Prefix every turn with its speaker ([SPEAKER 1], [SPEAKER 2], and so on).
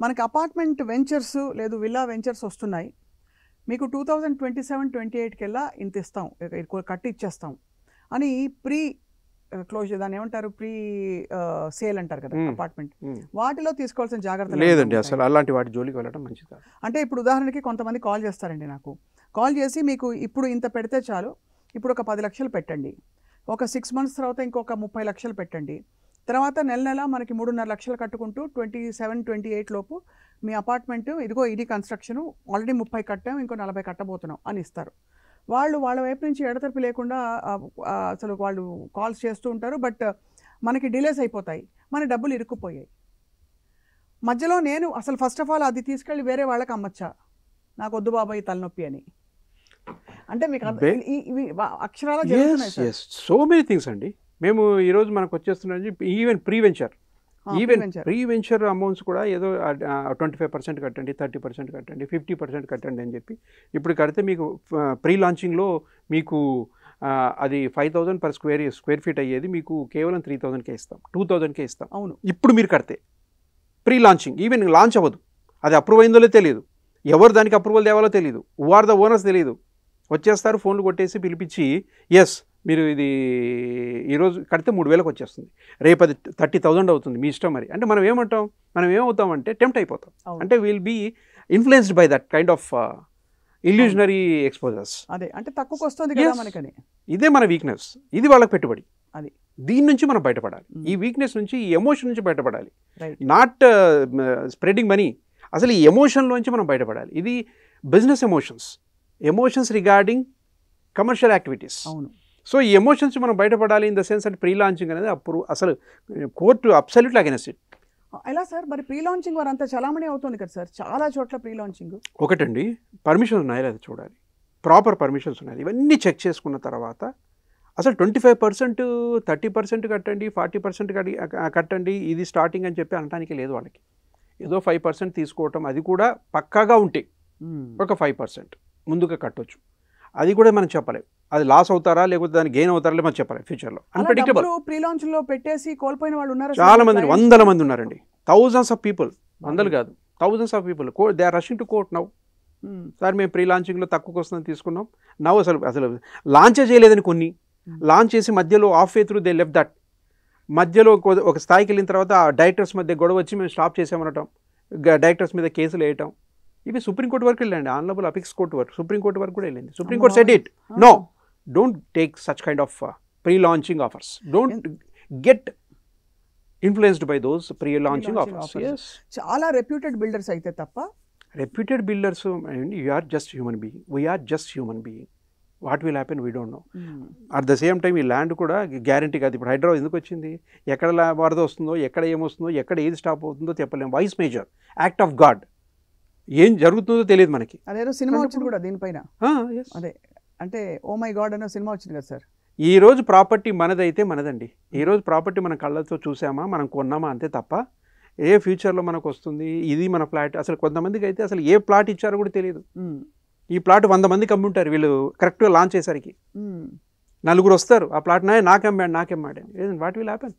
[SPEAKER 1] మనకి apartment ventures లేదు villa ventures వస్తున్నాయి. మీకు 2027-28 కల్లా ఇంత ఇస్తాం, కట్టి ఇచ్చేస్తాం అని ప్రీ క్లోజర్, దాన్ని ఏమంటారు, ప్రీ సేల్ అంటారు కదా అపార్ట్మెంట్. వాటిలో తీసుకోవాల్సిన జాగ్రత్తలు
[SPEAKER 2] లేదండి, అసలు అలాంటి వాటి జోలికి వెళ్ళడం మంచిది కాదు.
[SPEAKER 1] అంటే ఇప్పుడు ఉదాహరణకి కొంతమంది కాల్ చేస్తారండి నాకు, కాల్ చేసి మీకు ఇప్పుడు ఇంత పెడితే చాలు, ఇప్పుడు ఒక 10 లక్షలు పెట్టండి, ఒక 6 months తర్వాత ఇంకొక 30 లక్షలు పెట్టండి, తర్వాత నెల నెల మనకి 3.5 లక్షలు కట్టుకుంటూ 27-28 లోపు మీ అపార్ట్మెంట్ ఇదిగో ఇది కన్స్ట్రక్షను, ఆల్రెడీ 30 కట్టాం, ఇంకో 40 కట్టబోతున్నాం అని ఇస్తారు. వాళ్ళు వాళ్ళ వైపు నుంచి ఎడతెరిపి లేకుండా అసలు వాళ్ళు కాల్స్ చేస్తూ ఉంటారు. బట్ మనకి డిలేస్ అయిపోతాయి, మన డబ్బులు ఇరుక్కుపోయాయి. మధ్యలో నేను అసలు ఫస్ట్ ఆఫ్ ఆల్ అది తీసుకెళ్ళి వేరే వాళ్ళకి అమ్మచ్చా, నాకు వద్దు బాబాయ్ తలనొప్పి అని. అంటే మీకు అక్షరాల జరుగుతున్నాయి
[SPEAKER 2] సో మెనీ థింగ్స్ అండి. మేము ఈరోజు మనకు వచ్చేస్తున్నాయి ఈవెన్ ప్రీ వెంచర్ అమౌంట్స్ కూడా ఏదో 25% కట్టండి, 30% కట్టండి, 50% కట్టండి అని చెప్పి ఇప్పుడు కడితే మీకు ప్రీ లాంచింగ్లో మీకు అది 5,000 per స్క్వేర్ ఫీట్ అయ్యేది మీకు కేవలం 3,000కే ఇస్తాం, 2,000కే ఇస్తాం.
[SPEAKER 1] అవును,
[SPEAKER 2] ఇప్పుడు మీరు కడితే ప్రీ లాంచింగ్, ఈవెన్ లాంచ్ అవ్వదు, అది అప్రూవ్ అయిందో తెలియదు, ఎవరు దానికి అప్రూవల్ తేవాలో తెలియదు, హూ ఆర్ ద ఓనర్స్ తెలియదు. వచ్చేస్తారు, ఫోన్లు కొట్టేసి పిలిపించి ఎస్ మీరు ఇది ఈరోజు కడితే 3,000కి వచ్చేస్తుంది, రేపు అది 30,000 అవుతుంది, మీ ఇష్టం మరి. అంటే మనం ఏమవుతామంటే టెంప్ట్ అయిపోతాం. అంటే will be influenced by that kind of illusionary exposures.
[SPEAKER 1] అదే అంటే తక్కువకి వస్తుంది కదా మనకని.
[SPEAKER 2] ఇదే మన వీక్నెస్, ఇది వాళ్ళకి పెట్టుబడి.
[SPEAKER 1] అది
[SPEAKER 2] దీని నుంచి మనం బయటపడాలి, ఈ వీక్నెస్ నుంచి, ఈ ఎమోషన్ నుంచి బయటపడాలి. నాట్ స్ప్రెడింగ్ మనీ, అసలు ఈ ఎమోషన్లోంచి మనం బయటపడాలి. ఇది business emotions regarding commercial activities.
[SPEAKER 1] అవును.
[SPEAKER 2] సో ఈ ఎమోషన్స్ మనం బయటపడాలి ఇన్ ద సెన్స్ అంటే ప్రీ లాంచింగ్ అనేది అప్పుడు అసలు కోర్టు అబ్సల్యూట్లీ అగైనెస్ట్ ఇట్.
[SPEAKER 1] ఎలా సార్ మరి ప్రీ లాంచింగ్ వారు అంతా చలామణి అవుతుంది కదా సార్ చాలా చోట్ల ప్రీ లాంచింగ్?
[SPEAKER 2] ఒకటండి, పర్మిషన్స్ ఉన్నాయో లేదా చూడాలి, ప్రాపర్ పర్మిషన్స్ ఉన్నాయి, ఇవన్నీ చెక్ చేసుకున్న తర్వాత అసలు 25%, 30% కట్టండి, 40% కట్టండి, ఇది స్టార్టింగ్ అని చెప్పి అనడానికి లేదు వాళ్ళకి. ఏదో 5% తీసుకోవటం, అది కూడా పక్కాగా ఉంటే ఒక 5% ముందుగా కట్టొచ్చు. అది కూడా మనం చెప్పలేం, అది లాస్ అవుతారా లేకపోతే దాన్ని గెయిన్ అవుతారా మనం చెప్పలేం. ఫ్యూచర్లో అన్ప్రెడిక్టబుల్.
[SPEAKER 1] ప్రీ లాంచ్ లో పెట్టేసి కోల్పోయిన వాళ్ళు ఉన్నారు,
[SPEAKER 2] చాలా మంది, 100 మంది ఉన్నారండి, థౌజండ్స్ ఆఫ్ పీపుల్, వందలు కాదు thousands of people. They are rushing to court now. Sir మేము ప్రీ లాంచింగ్లో తక్కువకి వస్తుందని తీసుకున్నాం, నవ్వు అసలు లాంచే చేయలేదని, కొన్ని లాంచ్ చేసి మధ్యలో half way through they left that, మధ్యలో ఒక స్థాయికి వెళ్ళిన తర్వాత ఆ డైరెక్టర్స్ మధ్య గొడవ వచ్చి మేము స్టాప్ చేసామనటం, డైరెక్టర్స్ మీద కేసులు వేయటం, ఇవి సుప్రీంకోర్టు వరకు వెళ్ళండి, ఆనరబుల్ అపిక్స్ కోర్టు వరకు, సుప్రీంకోర్టు వరకు కూడా వెళ్ళింది. Supreme court said it, no, don't take such kind of pre launching offers, don't get influenced by those pre launching offers.
[SPEAKER 1] చాలా రెప్యూటెడ్ బిల్డర్స్ అయితే తప్ప.
[SPEAKER 2] Reputed builders, you are just human being, we are just human being, what will happen we don't know. At the same time ఈ land కూడా guarantee కాదు. ఇప్పుడు హైదరాబాద్ ఎందుకు వచ్చింది, ఎక్కడ వరద వస్తుందో, ఎక్కడ ఏమొస్తుందో, ఎక్కడ ఏది స్టాప్ అవుతుందో చెప్పలేము. Vis major, act of God, ఏం జరుగుతుందో తెలియదు మనకి.
[SPEAKER 1] అదేదో సినిమా వచ్చింది కూడా దీనిపైన, అదే అంటే ఓ మై గాడ్ అనే సినిమా వచ్చింది కదా సార్.
[SPEAKER 2] ఈ రోజు ప్రాపర్టీ మనదైతే మనదండి, ఈ రోజు ప్రాపర్టీ మన కళ్ళతో చూసామా, మనం కొన్నామా అంతే తప్ప ఏ ఫ్యూచర్లో మనకు వస్తుంది ఇది మన ఫ్లాట్. అసలు కొంతమందికి అయితే అసలు ఏ ప్లాట్ ఇచ్చారో కూడా తెలియదు. ఈ ప్లాట్ 100 మందికి అమ్ముంటారు వీళ్ళు కరెక్ట్గా లాంచ్ చేసరికి, 4 వస్తారు ఆ ప్లాట్ నాకెమ్మాడు అని. What will happen?